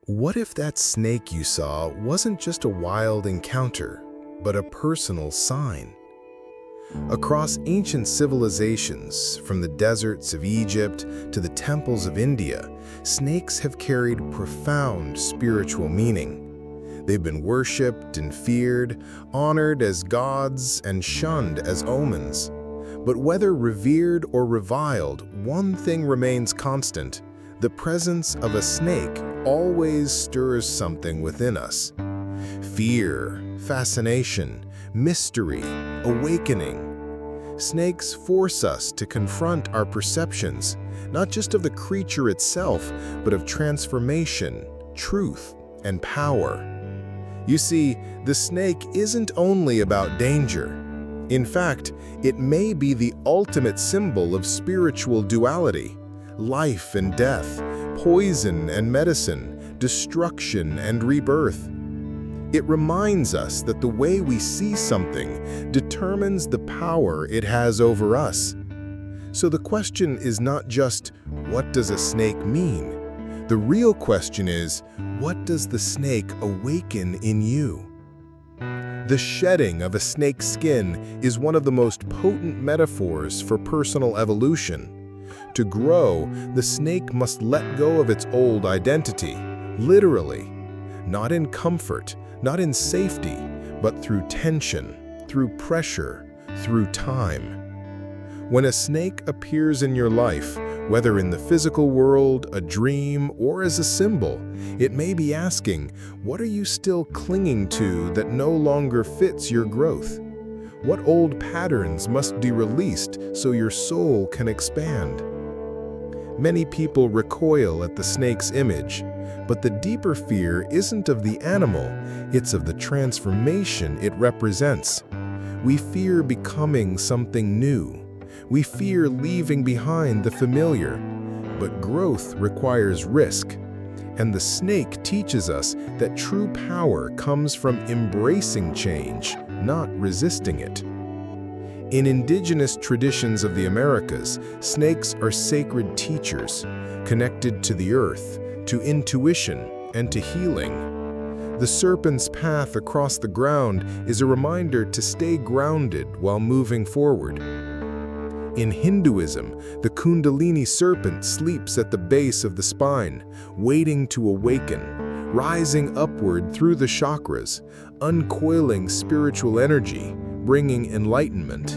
What if that snake you saw wasn't just a wild encounter, but a personal sign? Across ancient civilizations, from the deserts of Egypt to the temples of India, snakes have carried profound spiritual meaning. They've been worshipped and feared, honored as gods and shunned as omens. But whether revered or reviled, one thing remains constant: the presence of a snake always stirs something within us. Fear, fascination, mystery, awakening. Snakes force us to confront our perceptions, not just of the creature itself, but of transformation, truth, and power. You see, the snake isn't only about danger. In fact, it may be the ultimate symbol of spiritual duality: life and death, poison and medicine, destruction and rebirth. It reminds us that the way we see something determines the power it has over us. So the question is not just, what does a snake mean? The real question is, what does the snake awaken in you? The shedding of a snake's skin is one of the most potent metaphors for personal evolution. To grow, the snake must let go of its old identity, literally. Not in comfort, not in safety, but through tension, through pressure, through time. When a snake appears in your life, whether in the physical world, a dream, or as a symbol, it may be asking, what are you still clinging to that no longer fits your growth? What old patterns must be released so your soul can expand? Many people recoil at the snake's image, but the deeper fear isn't of the animal, it's of the transformation it represents. We fear becoming something new. We fear leaving behind the familiar. But growth requires risk, and the snake teaches us that true power comes from embracing change, not resisting it. In indigenous traditions of the Americas, snakes are sacred teachers, connected to the earth, to intuition, and to healing. The serpent's path across the ground is a reminder to stay grounded while moving forward. In Hinduism, the Kundalini serpent sleeps at the base of the spine, waiting to awaken, rising upward through the chakras, uncoiling spiritual energy, bringing enlightenment.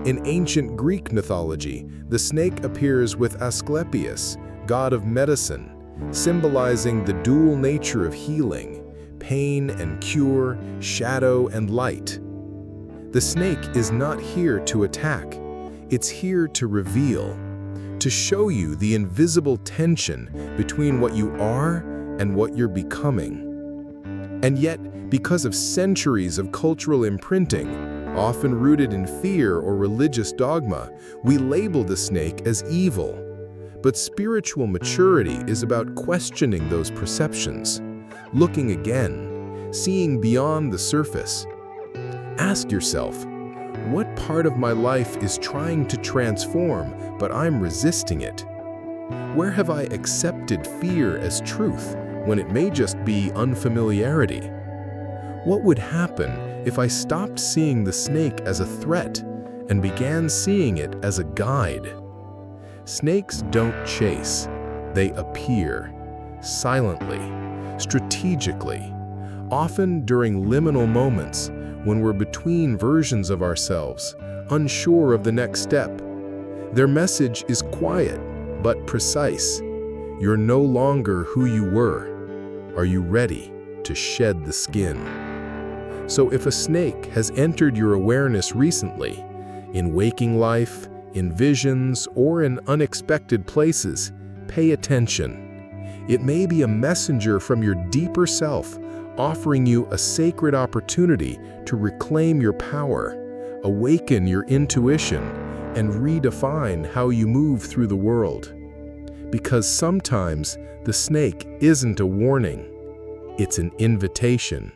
In ancient Greek mythology, the snake appears with Asclepius, god of medicine, symbolizing the dual nature of healing, pain and cure, shadow and light. The snake is not here to attack. It's here to reveal, to show you the invisible tension between what you are and what you're becoming. And yet, because of centuries of cultural imprinting, often rooted in fear or religious dogma, we label the snake as evil. But spiritual maturity is about questioning those perceptions, looking again, seeing beyond the surface. Ask yourself, what part of my life is trying to transform, but I'm resisting it? Where have I accepted fear as truth when it may just be unfamiliarity? What would happen if I stopped seeing the snake as a threat and began seeing it as a guide? Snakes don't chase, they appear, silently, strategically, often during liminal moments when we're between versions of ourselves, unsure of the next step. Their message is quiet, but precise. You're no longer who you were. Are you ready to shed the skin? So if a snake has entered your awareness recently, in waking life, in visions, or in unexpected places, pay attention. It may be a messenger from your deeper self, offering you a sacred opportunity to reclaim your power, awaken your intuition, and redefine how you move through the world. Because sometimes the snake isn't a warning, it's an invitation.